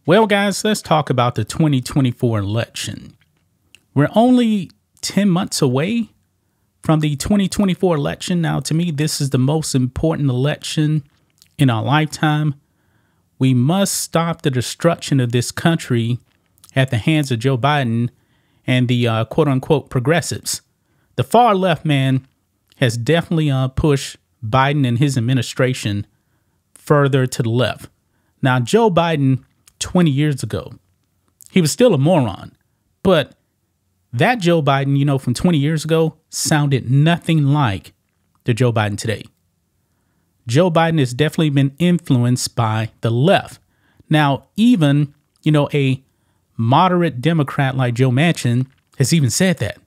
Well, guys, let's talk about the 2024 election. We're only 10 months away from the 2024 election. Now, to me, this is the most important election in our lifetime. We must stop the destruction of this country at the hands of Joe Biden and the quote unquote progressives. The far left, man, has definitely pushed Biden and his administration further to the left. Now, Joe Biden, 20 years ago, he was still a moron, but that Joe Biden, from 20 years ago sounded nothing like the Joe Biden today. Joe Biden has definitely been influenced by the left. Now, even, a moderate Democrat like Joe Manchin has even said that.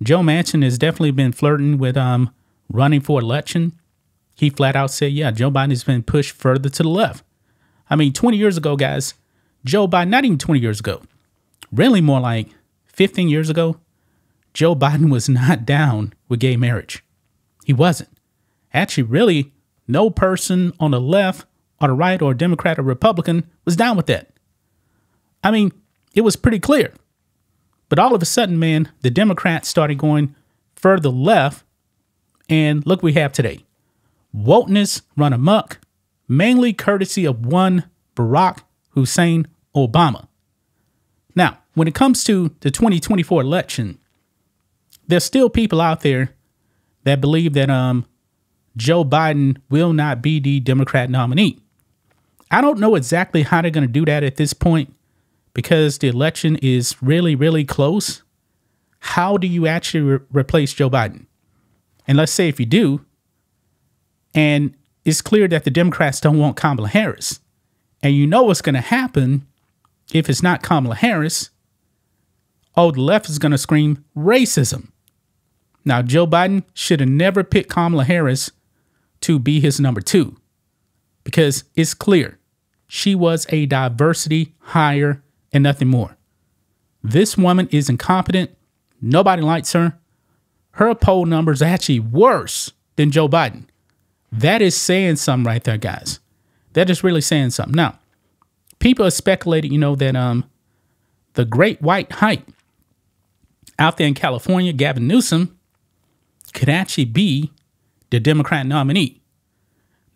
Joe Manchin has definitely been flirting with running for election. He flat out said, yeah, Joe Biden has been pushed further to the left. 20 years ago, guys, Joe Biden, not even 20 years ago, really more like 15 years ago, Joe Biden was not down with gay marriage. He wasn't. Actually, really, no person on the left or the right or Democrat or Republican was down with that. It was pretty clear. But all of a sudden, man, the Democrats started going further left. And look what we have today. Wokeness run amok, mainly courtesy of one Barack Hussein Obama. Now, when it comes to the 2024 election, there's still people out there that believe that Joe Biden will not be the Democrat nominee. I don't know exactly how they're going to do that at this point because the election is really, really close. How do you actually replace Joe Biden? And let's say if you do, and it's clear that the Democrats don't want Kamala Harris, and you know what's going to happen if it's not Kamala Harris. Oh, the left is going to scream racism. Now, Joe Biden should have never picked Kamala Harris to be his number two because it's clear she was a diversity hire and nothing more. This woman is incompetent. Nobody likes her. Her poll numbers are actually worse than Joe Biden. That is saying something right there, guys. That is really saying something. Now, people are speculating, that the great white hype out there in California, Gavin Newsom, could actually be the Democrat nominee.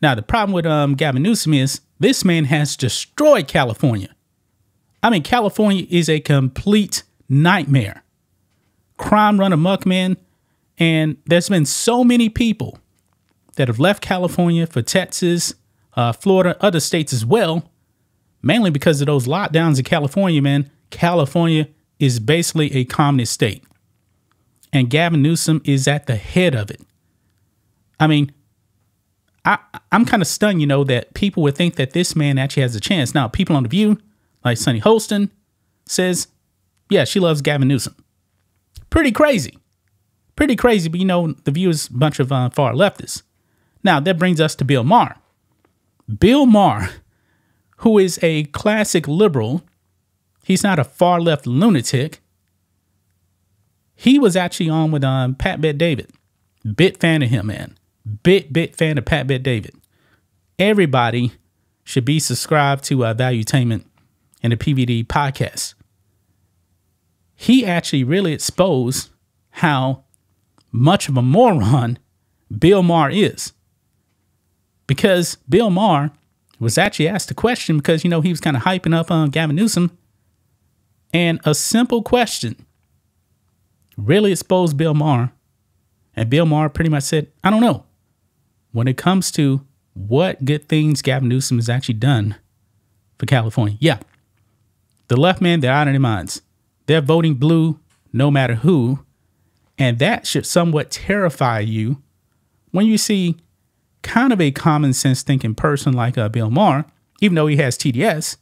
Now, the problem with Gavin Newsom is this man has destroyed California. California is a complete nightmare. Crime run amok, man. And there's been so many people that have left California for Texas, Florida, other states as well, mainly because of those lockdowns in California, man. California is basically a communist state. And Gavin Newsom is at the head of it. I'm kind of stunned, that people would think that this man actually has a chance. Now, people on The View, like Sunny Holston, says, yeah, she loves Gavin Newsom. Pretty crazy. Pretty crazy, but The View is a bunch of far leftists. Now, that brings us to Bill Maher. Bill Maher, who is a classic liberal, he's not a far left lunatic. He was actually on with Pat Bet-David. Big fan of him, man. Big fan of Pat Bet-David. Everybody should be subscribed to Valuetainment and the PVD podcast. He actually really exposed how much of a moron Bill Maher is. Because Bill Maher was actually asked a question because, he was kind of hyping up on Gavin Newsom. And a simple question really exposed Bill Maher. And Bill Maher pretty much said, I don't know. When it comes to what good things Gavin Newsom has actually done for California. Yeah. The left, man, they're out of their minds. They're voting blue no matter who. And that should somewhat terrify you when you see kind of a common sense thinking person like Bill Maher, even though he has TDS,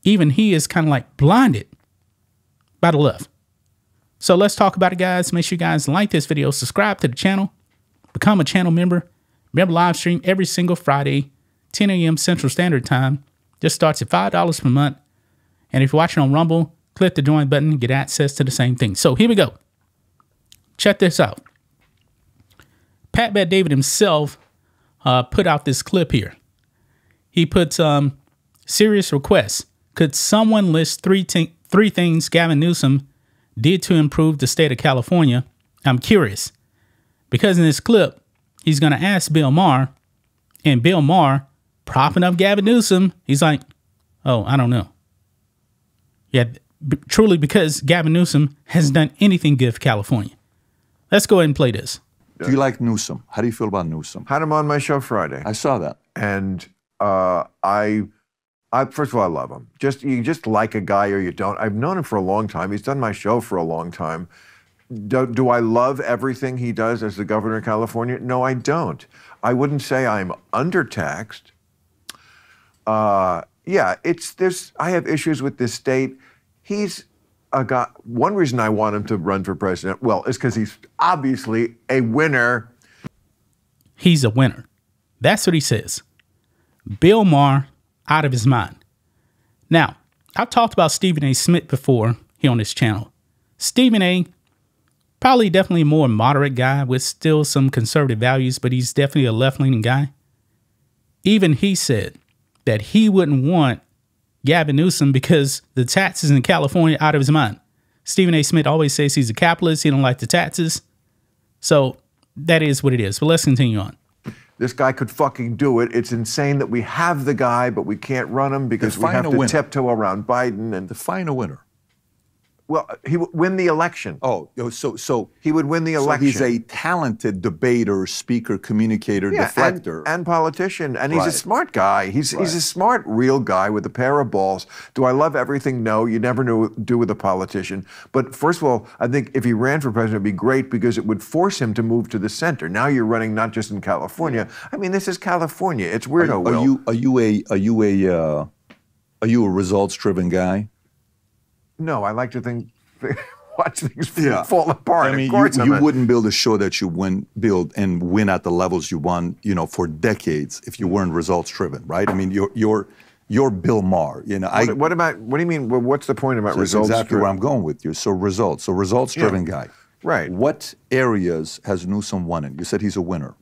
even he is kind of like blinded by the left. So let's talk about it, guys. Make sure you guys like this video, subscribe to the channel, become a channel member. Remember, live stream every single Friday, 10 a.m. Central Standard Time. Just starts at $5 per month. And if you're watching on Rumble, click the join button, get access to the same thing. So here we go. Check this out. Pat Bet-David himself put out this clip here. He puts Serious request. Could someone list three things Gavin Newsom did to improve the state of California? I'm curious. Because in this clip, he's going to ask Bill Maher, and Bill Maher, propping up Gavin Newsom, he's like, oh, I don't know. Yeah, truly, because Gavin Newsom hasn't done anything good for California. Let's go ahead and play this. Do you like Newsom? How do you feel about Newsom? Had him on my show Friday. I saw that. And I first of all, I love him. You just like a guy or you don't. I've known him for a long time. He's done my show for a long time. Do I love everything he does as the governor of California? No, I don't. I wouldn't say I'm undertaxed. Yeah, I have issues with this state. He's a guy. One reason I want him to run for president, well, is because he's obviously a winner. He's a winner. That's what he says. Bill Maher, out of his mind. Now, I've talked about Stephen A. Smith before here on this channel. Stephen A., probably definitely a more moderate guy with still some conservative values, but he's definitely a left-leaning guy. Even he said that he wouldn't want Gavin Newsom because the taxes in California out of his mind. Stephen A. Smith always says he's a capitalist. He don't like the taxes. So that is what it is. But let's continue on. This guy could fucking do it. It's insane that we have the guy, but we can't run him because we have to tiptoe around Biden. And define a winner. Well, he would win the election. Oh, so he would win the election. So he's a talented debater, speaker, communicator, deflector. And politician. And he's a smart guy. He's a smart, real guy with a pair of balls. Do I love everything? No, you never do with a politician. But first of all, I think if he ran for president, it'd be great because it would force him to move to the center. Now you're running not just in California. I mean, this is California. It's weirdo. Are you a results-driven guy? No, I like to watch things fall apart. I mean, of course you wouldn't build a show that you build and win at the levels you won, for decades if you weren't results-driven, right? I mean, you're Bill Maher. What do you mean? Well, what's the point about results? That's exactly where I'm going with you. So results-driven guy. Right. What areas has Newsom won in? You said he's a winner.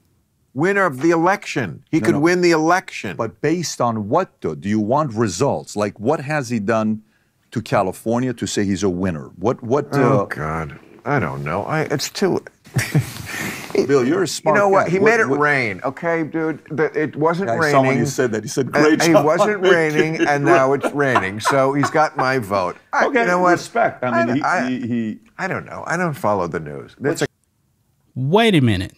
Winner of the election. He could win the election. But based on what, though? Do you want results? Like, what has he done to California to say he's a winner? Oh, God. I don't know. It's too... Bill, you're a smart guy. You know what? He made it rain, okay, dude? It wasn't raining. Someone you said that. He said, great job. It wasn't raining, and now it's raining. So he's got my vote. Okay, you know what? Respect. I mean, I don't know. I don't follow the news. Wait a minute.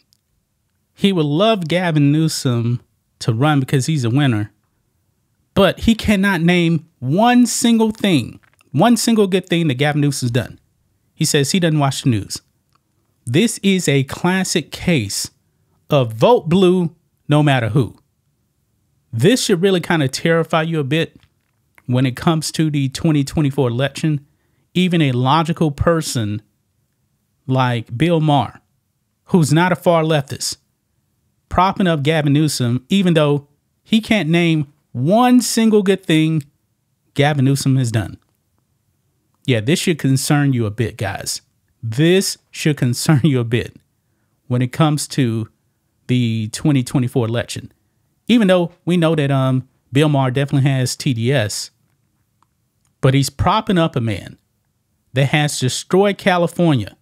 He would love Gavin Newsom to run because he's a winner, but he cannot name one single thing, one single good thing that Gavin Newsom's done. He says he doesn't watch the news. This is a classic case of vote blue no matter who. This should really kind of terrify you a bit when it comes to the 2024 election. Even a logical person like Bill Maher, who's not a far leftist, propping up Gavin Newsom, even though he can't name one single good thing Gavin Newsom has done. Yeah, this should concern you a bit, guys. This should concern you a bit when it comes to the 2024 election. Even though we know that Bill Maher definitely has TDS, but he's propping up a man that has destroyed California.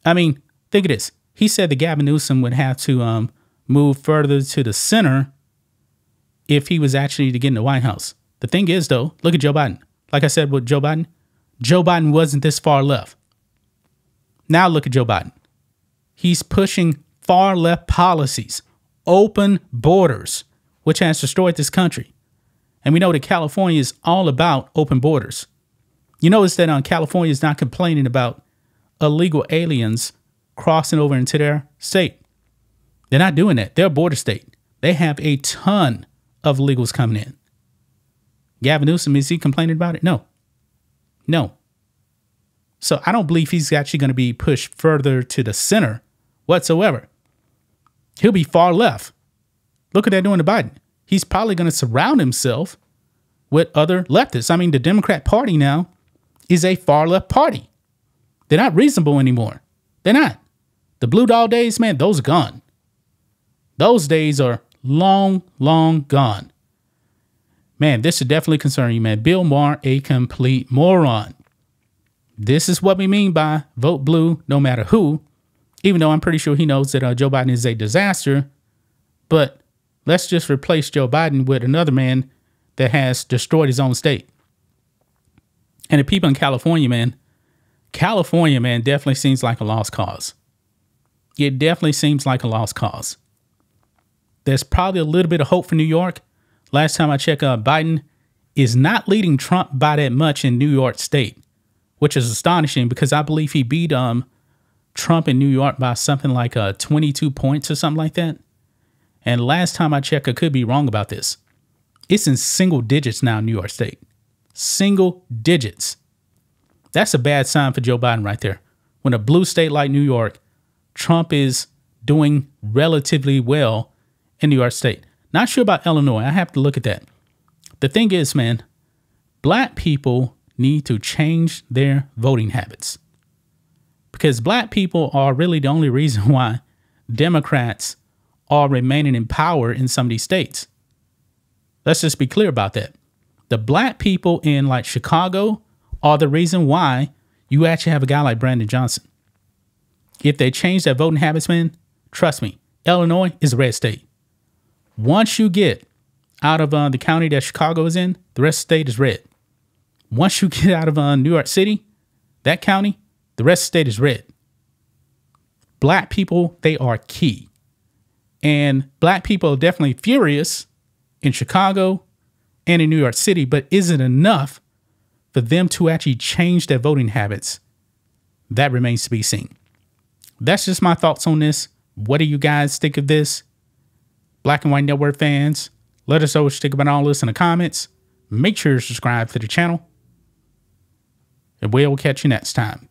I mean, think of this. He said that Gavin Newsom would have to move further to the center if he was actually to get in the White House. The thing is, though, look at Joe Biden. Like I said with Joe Biden wasn't this far left. Now look at Joe Biden. He's pushing far left policies, open borders, which has destroyed this country. And we know that California is all about open borders. You notice that California is not complaining about illegal aliens crossing over into their state. They're not doing that. They're a border state. They have a ton of illegals coming in. Gavin Newsom, is he complaining about it? No. So I don't believe he's actually going to be pushed further to the center whatsoever. He'll be far left. Look at that doing to Biden. He's probably going to surround himself with other leftists. I mean, the Democrat Party now is a far left party. They're not reasonable anymore. They're not. The Blue Dog days, man, those are gone. Those days are long, long gone. Man, this should definitely concern you, man. Bill Maher, a complete moron. This is what we mean by vote blue no matter who, even though I'm pretty sure he knows that Joe Biden is a disaster. But let's just replace Joe Biden with another man that has destroyed his own state. And the people in California, man, definitely seems like a lost cause. It definitely seems like a lost cause. There's probably a little bit of hope for New York. Last time I checked, Biden is not leading Trump by that much in New York State, which is astonishing because I believe he beat Trump in New York by something like 22 points or something like that. And last time I checked, I could be wrong about this. It's in single digits now in New York State. Single digits. That's a bad sign for Joe Biden right there. When a blue state like New York, Trump is doing relatively well in New York State. Not sure about Illinois. I have to look at that. The thing is, man, black people need to change their voting habits. Because black people are really the only reason why Democrats are remaining in power in some of these states. Let's just be clear about that. The black people in like Chicago are the reason why you actually have a guy like Brandon Johnson. If they change their voting habits, man, trust me, Illinois is a red state. Once you get out of the county that Chicago is in, the rest of the state is red. Once you get out of New York City, that county, the rest of the state is red. Black people, they are key. And black people are definitely furious in Chicago and in New York City, but is it enough for them to actually change their voting habits? That remains to be seen. That's just my thoughts on this. What do you guys think of this? Black and White Network fans, let us know what you think about all this in the comments. Make sure to subscribe to the channel. And we'll catch you next time.